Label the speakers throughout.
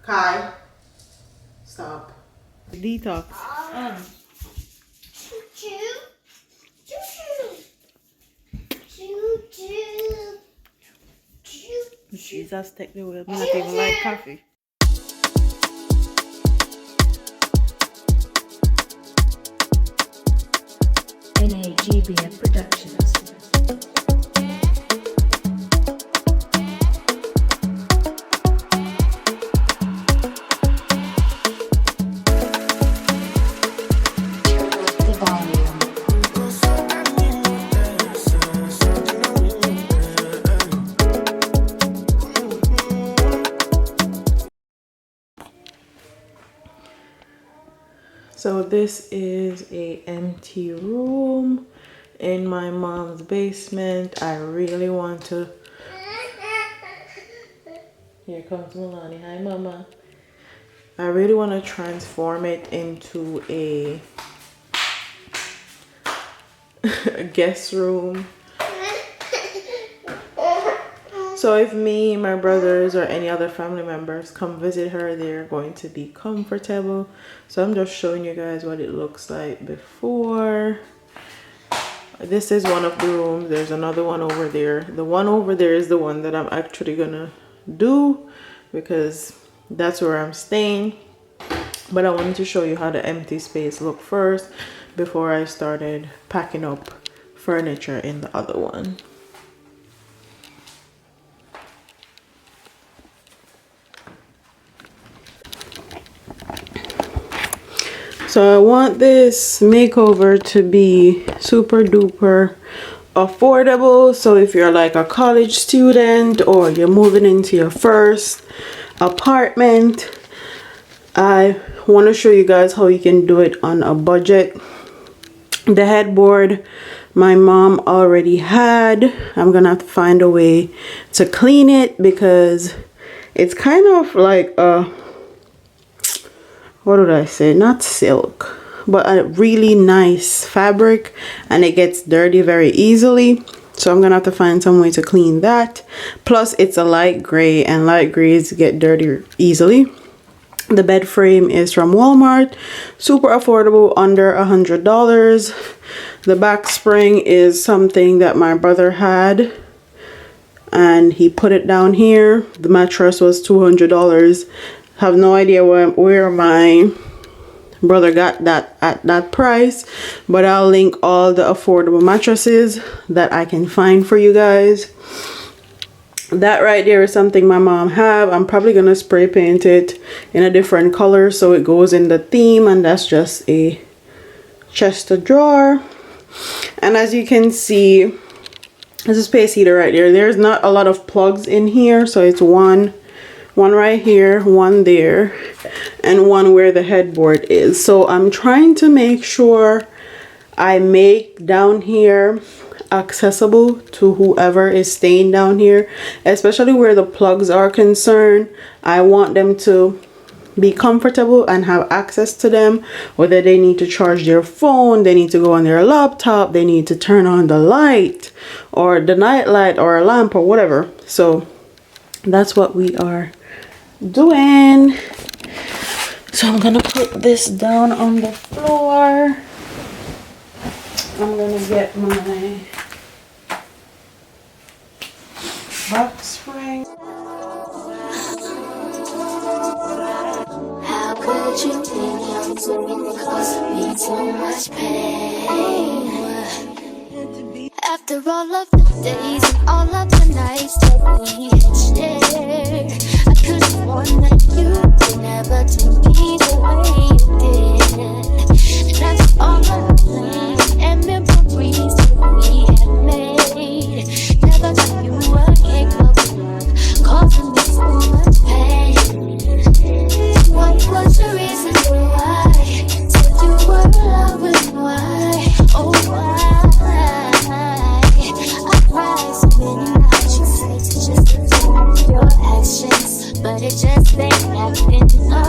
Speaker 1: Kai, stop. Detox. Jesus, take the wheel. I'm not even like coffee.
Speaker 2: MakeOver Productions.
Speaker 1: So this is a empty room in my mom's basement. I really want to. Here comes Milani. Hi, Mama. I really want to transform it into a guest room. So if me, my brothers, or any other family members come visit her, they're going to be comfortable. So I'm just showing you guys what it looks like before. This is one of the rooms. There's another one over there. The one over there is the one that I'm actually gonna do because that's where I'm staying. But I wanted to show you how the empty space looked first before I started packing up furniture in the other one. So I want this makeover to be super duper affordable. So if you're like a college student or you're moving into your first apartment, I want to show you guys how you can do it on a budget. The headboard my mom already had. I'm gonna have to find a way to clean it because it's kind of like a, what did I say, not silk, but a really nice fabric, and it gets dirty very easily. So I'm gonna have to find some way to clean that. Plus it's a light gray, and light grays get dirty easily. The bed frame is from Walmart, super affordable, under $100. The back spring is something that my brother had and he put it down here. The mattress was $200. Have no idea where my brother got that at that price, but I'll link all the affordable mattresses that I can find for you guys. That right there is something my mom have. I'm probably gonna spray paint it in a different color so it goes in the theme, and that's just a chest of drawer. And as you can see, there's a space heater right there. There's not a lot of plugs in here, so it's one right here, one there, and one where the headboard is. So I'm trying to make sure I make down here accessible to whoever is staying down here, especially where the plugs are concerned. I want them to be comfortable and have access to them, whether they need to charge their phone, they need to go on their laptop, they need to turn on the light or the night light or a lamp or whatever. So that's what we are doing. So I'm gonna put this down on the floor. I'm gonna get my box spring.
Speaker 3: How could you think I'm doing cause me too much pain? After all of the days and all of the nights that we had shared, I could have sworn that you would never do me the way you did. And that's all of the plans and memories that we had made. Never knew you were capable of causing me so much pain. What was the reason why? Said you were loving why? Oh why? But it just ain't happening. No,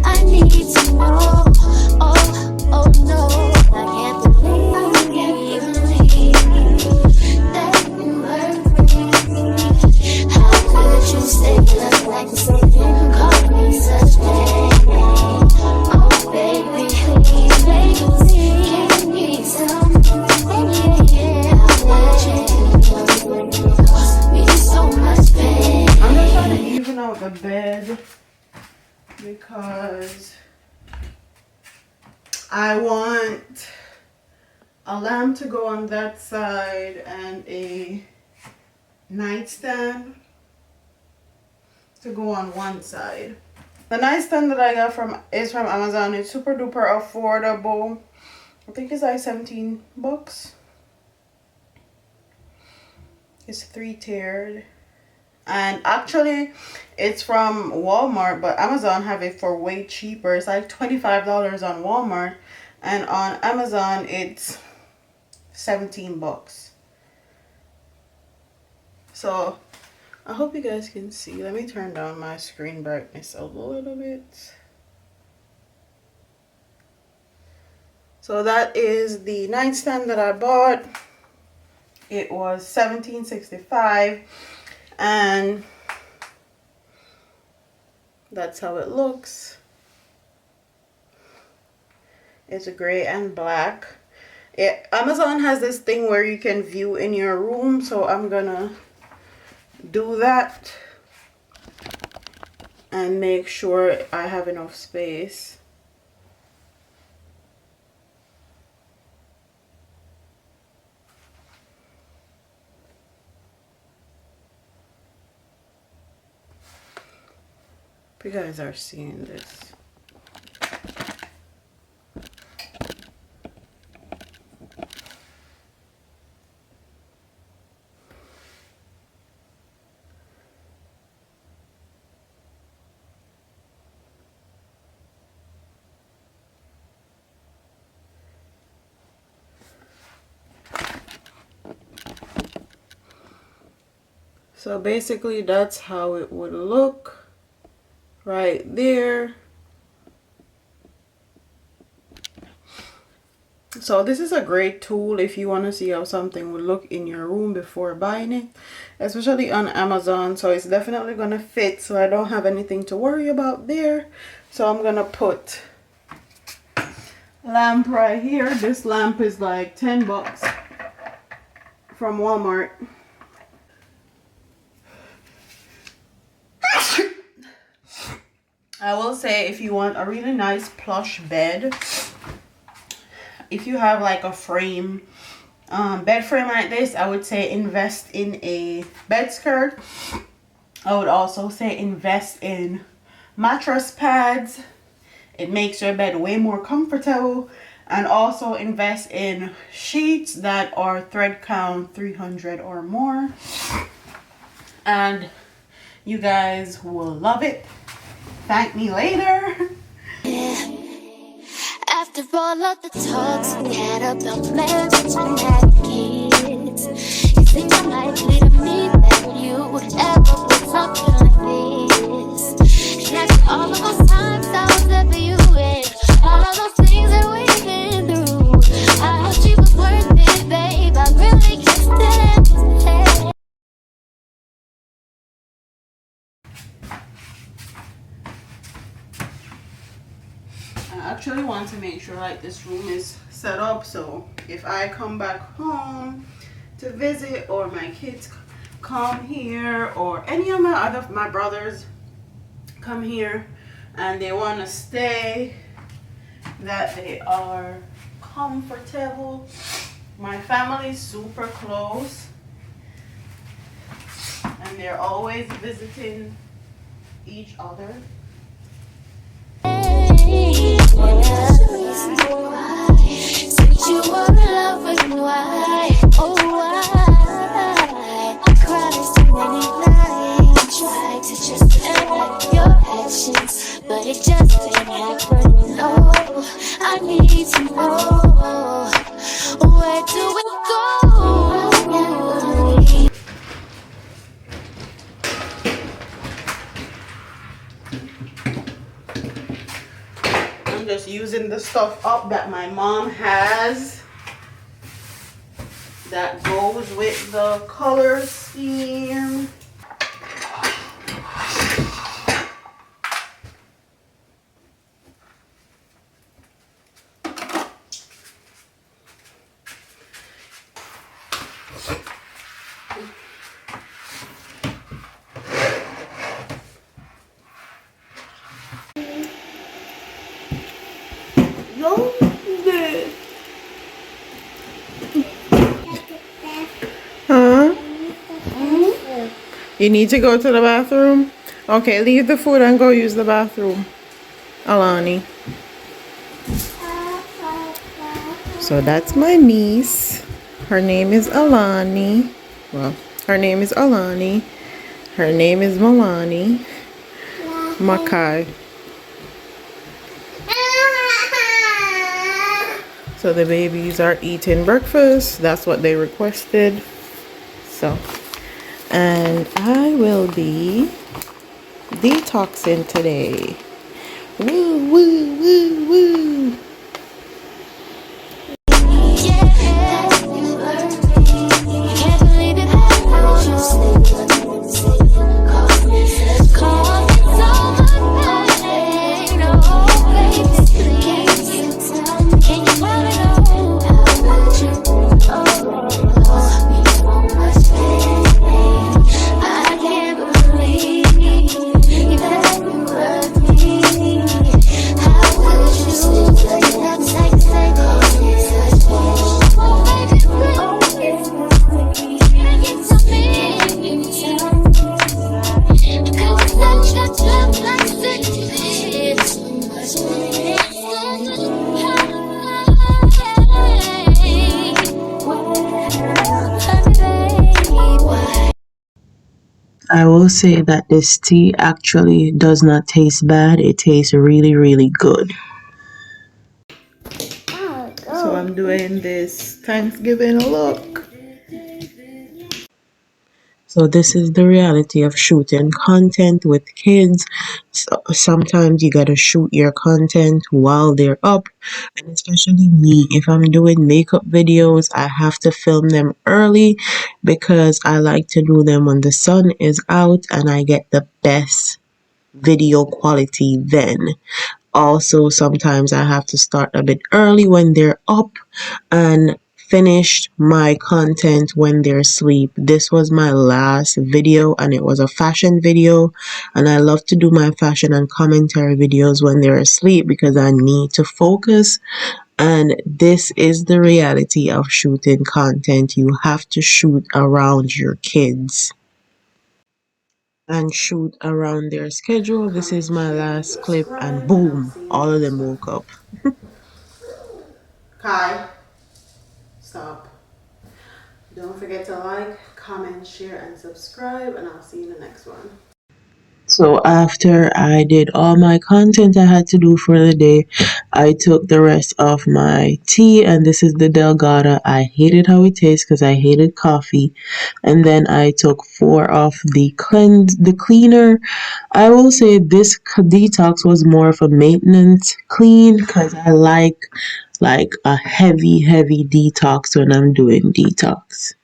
Speaker 3: I need to know. Oh, oh no, I can't believe that you hurt me. How could you stay like like to see you call me such pain. Oh baby, please make me see. Give me something to say, yeah. Cause me so much pain.
Speaker 1: I'm just trying to even out the bed because I want a lamp to go on that side and a nightstand to go on one side. The nightstand that I got is from Amazon. It's super duper affordable. I think it's like 17 bucks. It's 3-tiered. And actually it's from Walmart, but Amazon have it for way cheaper. It's like $25 on Walmart, and on Amazon it's 17 bucks. So I hope you guys can see. Let me turn down my screen brightness a little bit. So that is the nightstand that I bought. It was $17.65, and that's how it looks. It's gray and black. Amazon has this thing where you can view in your room, so I'm gonna do that and make sure I have enough space. You guys are seeing this. So basically that's how it would look right there. So this is a great tool if you want to see how something would look in your room before buying it, especially on Amazon. So it's definitely gonna fit, so I don't have anything to worry about there. So I'm gonna put lamp right here. This lamp is like 10 bucks from Walmart. I will say, if you want a really nice plush bed, if you have like a frame, bed frame like this, I would say invest in a bed skirt. I would also say invest in mattress pads. It makes your bed way more comfortable. And also invest in sheets that are thread count 300 or more. And you guys will love it. Thank me later.
Speaker 3: After all of the talks we had about marriage and having kids, you think I'm likely to me that you would ever put something like this? And after all of those times I was there for you, and all of those things that we've been through, I hope she was worth it, babe. I really can't stand it.
Speaker 1: I actually want to make sure like this room is set up, so if I come back home to visit, or my kids come here, or any of my brothers come here and they want to stay, that they are comfortable. My family is super close and they're always visiting each other.
Speaker 3: You wanna love with why? Oh why? I cried so many nights, tried to just act your actions, but it just didn't happen. No, I need to know, where do we go?
Speaker 1: I'm just using the stuff up that my mom has that goes with the color scheme. You need to go to the bathroom? Okay, leave the food and go use the bathroom, Alani. So that's my niece. Her name is Alani. Well, her name is Alani. Her name is Milani. Makai. So the babies are eating breakfast. That's what they requested. So, and I will be detoxing today. Woo, woo, woo, woo. I will say that this tea actually does not taste bad. It tastes really, really good. So I'm doing this Thanksgiving look. So this is the reality of shooting content with kids. So sometimes you gotta shoot your content while they're up. And especially me, if I'm doing makeup videos, I have to film them early because I like to do them when the sun is out and I get the best video quality then. Also, sometimes I have to start a bit early when they're up and finish my content when they're asleep. This was my last video and it was a fashion video, and I love to do my fashion and commentary videos when they're asleep because I need to focus. And this is the reality of shooting content. You have to shoot around your kids and shoot around their schedule. This is my last clip, and boom, all of them woke up. Kai, stop. Don't forget to like, comment, share, and subscribe, and I'll see you in the next one. So after I did all my content I had to do for the day, I took the rest of my tea, and this is the Delgada. I hated how it tastes because I hated coffee. And then I took 4 of the cleaner. I will say this detox was more of a maintenance clean because I like a heavy detox when I'm doing detox.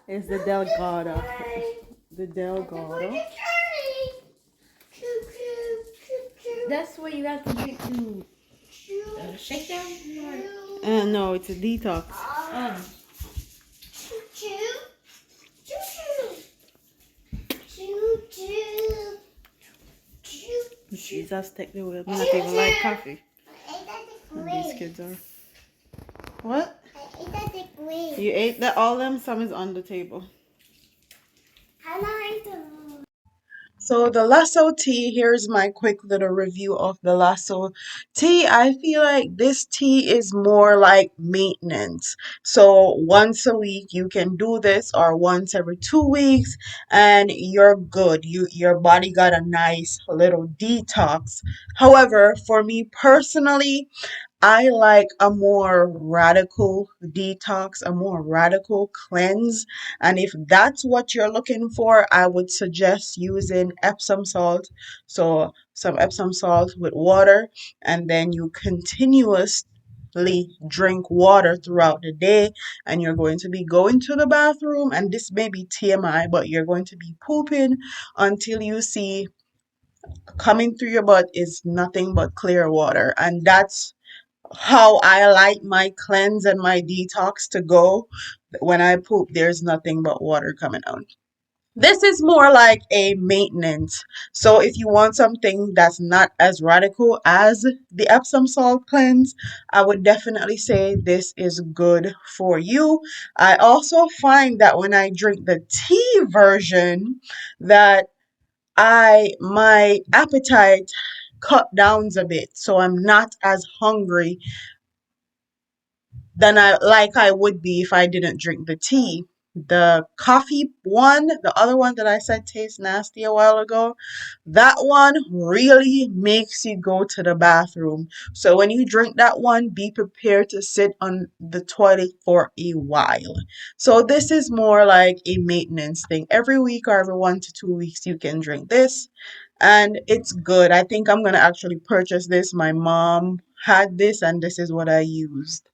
Speaker 1: It's the Delgado. The Delgado.
Speaker 2: That's what you have to drink to shake down?
Speaker 1: No, it's a detox. Jesus, take the wheel. I'm not even like coffee. And these kids are. What? You ate that? All them? Some is on the table. So the Lasso tea, here's my quick little review of the Lasso tea. I feel like this tea is more like maintenance. So once a week you can do this, or once every 2 weeks, and you're good. Your body got a nice little detox. However, for me personally, I like a more radical detox, a more radical cleanse. And if that's what you're looking for, I would suggest using Epsom salt. So, some Epsom salt with water, and then you continuously drink water throughout the day, and you're going to be going to the bathroom. And this may be TMI, but you're going to be pooping until you see coming through your butt is nothing but clear water. And that's how I like my cleanse and my detox to go. When I poop, there's nothing but water coming out. This is more like a maintenance. So if you want something that's not as radical as the Epsom salt cleanse, I would definitely say this is good for you. I also find that when I drink the tea version, that I my appetite cut down a bit. So I'm not as hungry than I would be if I didn't drink the tea. The coffee one, the other one that I said tastes nasty a while ago, that one really makes you go to the bathroom. So when you drink that one, be prepared to sit on the toilet for a while. So this is more like a maintenance thing. Every week or every 1 to 2 weeks, you can drink this, and it's good. I think I'm gonna actually purchase this. My mom had this, and this is what I used.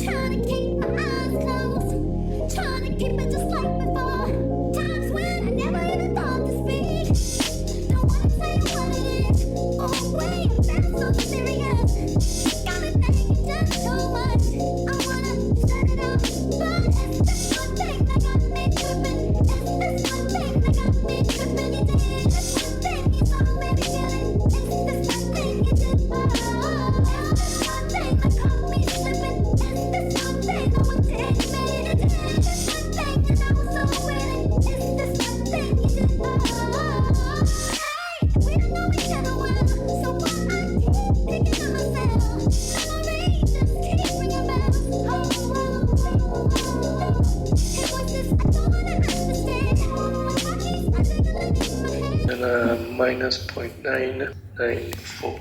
Speaker 3: Trying to keep my eyes closed, trying to keep it just like before. Times when I never even thought to speak. Don't wanna say what it is. Oh wait, that's so serious. Got me thinking just so much. I wanna set it up, but it's this one thing that got me tripping. It's this one thing that got me tripping. You did this one thing, you saw me beginning. It's this one thing you did. Oh, this one thing that caught me slipping. It's this one thing I want to admit. It's this one thing and I was so willing. It's this one thing you did. Oh, hey, we don't know each other well, so why I keep picking on myself. Memories just keep ringing bells. It was this I don't wanna understand. My bodies are jiggling in my head.
Speaker 4: And minus 0.994.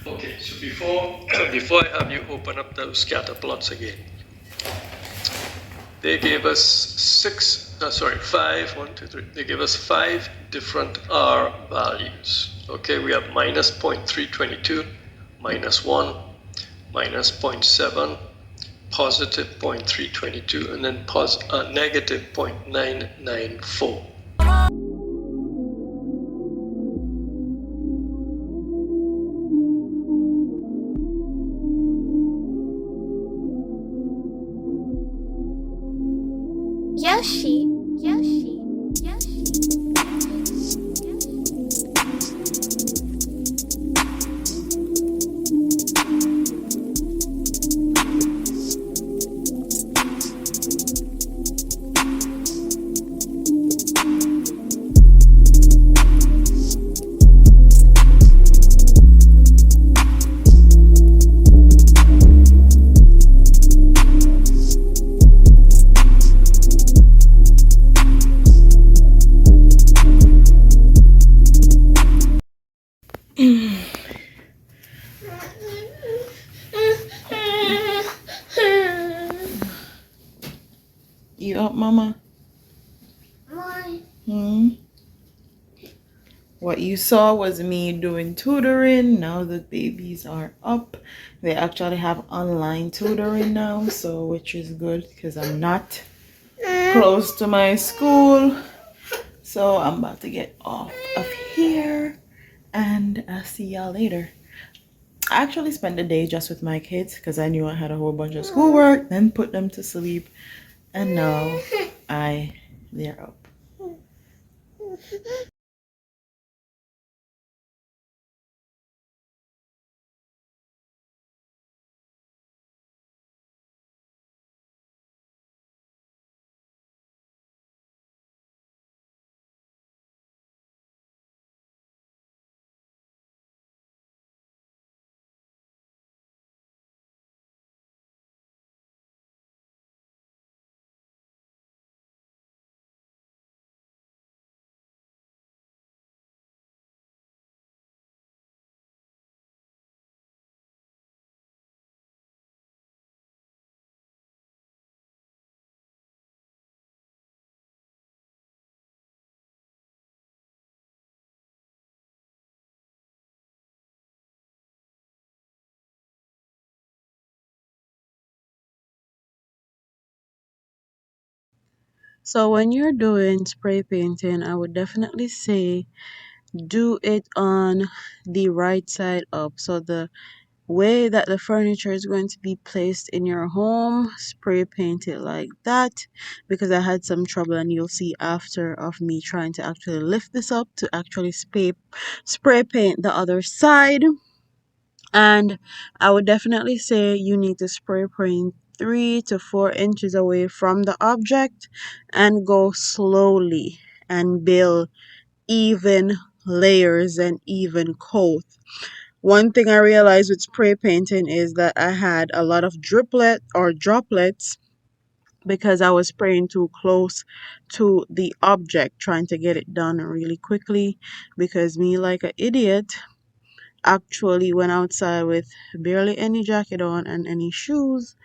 Speaker 4: Okay, so before I have you open up those scatter plots again, they gave us five, 1, 2, 3, they gave us 5 different R values. Okay, we have minus 0.322, minus 1, minus 0.7, positive 0.322, and then negative 0.994.
Speaker 3: Yoshi, Yoshi, Yoshi.
Speaker 1: You up, Mama?
Speaker 3: Why?
Speaker 1: What you saw was me doing tutoring. Now the babies are up. They actually have online tutoring now, so which is good because I'm not close to my school. So I'm about to get off of here and I'll see y'all later. I actually spent the day just with my kids because I knew I had a whole bunch of schoolwork, then put them to sleep, and now they're up. So when you're doing spray painting, I would definitely say do it on the right side up. So the way that the furniture is going to be placed in your home, spray paint it like that, because I had some trouble, and you'll see after of me trying to actually lift this up to actually spray paint the other side. And I would definitely say you need to spray paint 3 to 4 inches away from the object and go slowly and build even layers and even coat. One thing I realized with spray painting is that I had a lot of droplets because I was spraying too close to the object, trying to get it done really quickly, because me, like an idiot, actually went outside with barely any jacket on and any shoes.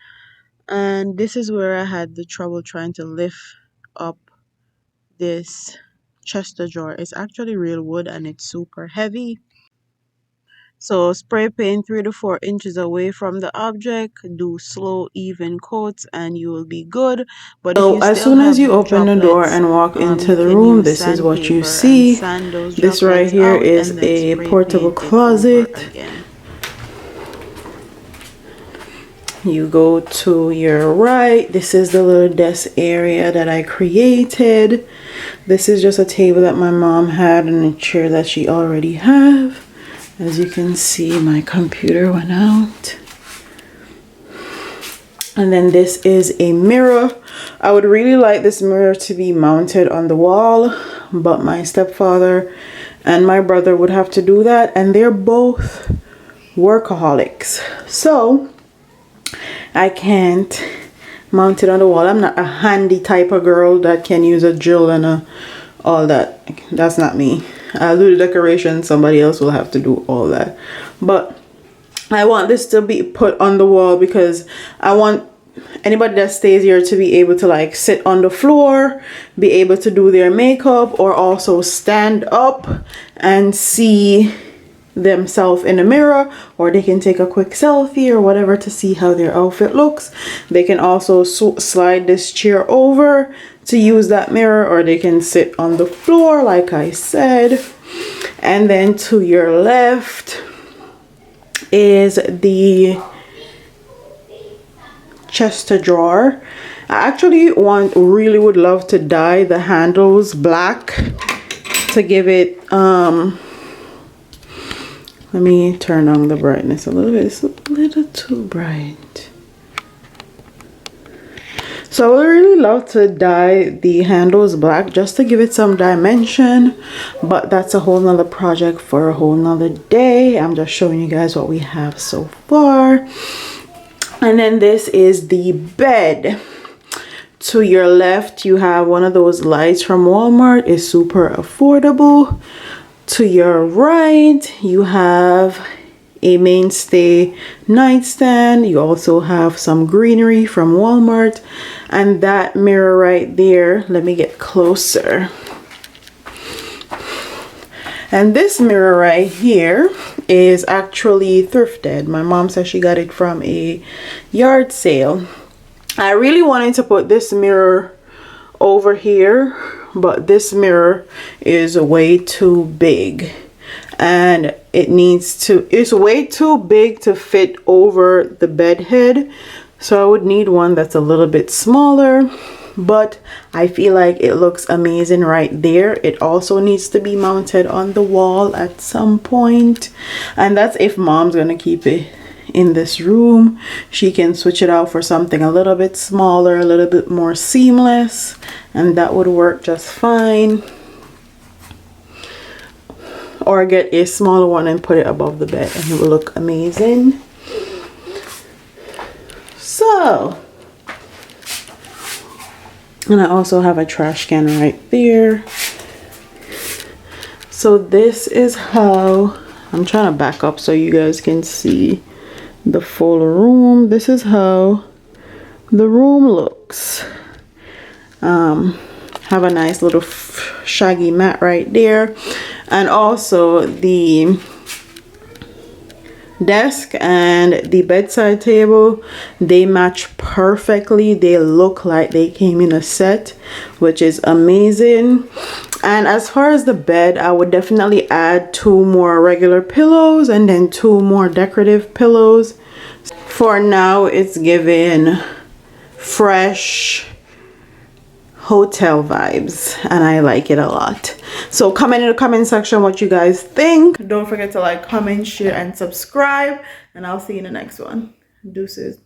Speaker 1: And this is where I had the trouble trying to lift up this chest of drawer. It's actually real wood and it's super heavy. So spray paint 3 to 4 inches away from the object, do slow even coats, and you will be good. But if
Speaker 2: So
Speaker 1: you
Speaker 2: as
Speaker 1: still
Speaker 2: soon as
Speaker 1: have
Speaker 2: you open the door
Speaker 1: droplets,
Speaker 2: and walk into
Speaker 1: you
Speaker 2: the
Speaker 1: can
Speaker 2: room,
Speaker 1: use
Speaker 2: this is what you
Speaker 1: sandpaper and
Speaker 2: see.
Speaker 1: sand those
Speaker 2: This right
Speaker 1: droplets
Speaker 2: here
Speaker 1: out
Speaker 2: is
Speaker 1: and then
Speaker 2: a
Speaker 1: spray
Speaker 2: portable
Speaker 1: paint it over
Speaker 2: closet.
Speaker 1: again.
Speaker 2: You go to your right. This is the little desk area that I created. This is just a table that my mom had and a chair that she already have. As you can see, my computer went out. And then this is a mirror. I would really like this mirror to be mounted on the wall, but my stepfather and my brother would have to do that, and they're both workaholics. So I can't mount it on the wall. I'm not a handy type of girl that can use a drill and all that. That's not me. I'll do the decoration. Somebody else will have to do all that. But I want this to be put on the wall because I want anybody that stays here to be able to like sit on the floor, be able to do their makeup, or also stand up and see themselves in the mirror, or they can take a quick selfie or whatever to see how their outfit looks. They can also slide this chair over to use that mirror, or they can sit on the floor like I said. And then to your left is the chest of drawer. I actually really would love to dye the handles black to give it let me turn on the brightness a little bit. It's a little too bright. So I would really love to dye the handles black just to give it some dimension, but that's a whole nother project for a whole nother day. I'm just showing you guys what we have so far. And then this is the bed. To your left, you have one of those lights from Walmart. It's super affordable. To your right, you have a mainstay nightstand. You also have some greenery from Walmart. And that mirror right there, let me get closer. And this mirror right here is actually thrifted. My mom says she got it from a yard sale. I really wanted to put this mirror over here, but this mirror is way too big, and it's way too big to fit over the bed head. So I would need one that's a little bit smaller, but I feel like it looks amazing right there. It also needs to be mounted on the wall at some point, and that's if mom's gonna keep it in this room. She can switch it out for something a little bit smaller, a little bit more seamless, and that would work just fine. Or get a smaller one and put it above the bed and it will look amazing. So, and I also have a trash can right there. So this is how, I'm trying to back up so you guys can see the full room. This is how the room looks. Have a nice little shaggy mat right there, and also the
Speaker 1: desk and the bedside table, they match perfectly. They look like they came in a set, which is amazing. And as far as the bed, I would definitely add 2 more regular pillows and then 2 more decorative pillows. For now, it's giving fresh hotel vibes and I like it a lot. So comment in the comment section what you guys think. Don't forget to like, comment, share, and subscribe, and I'll see you in the next one. Deuces.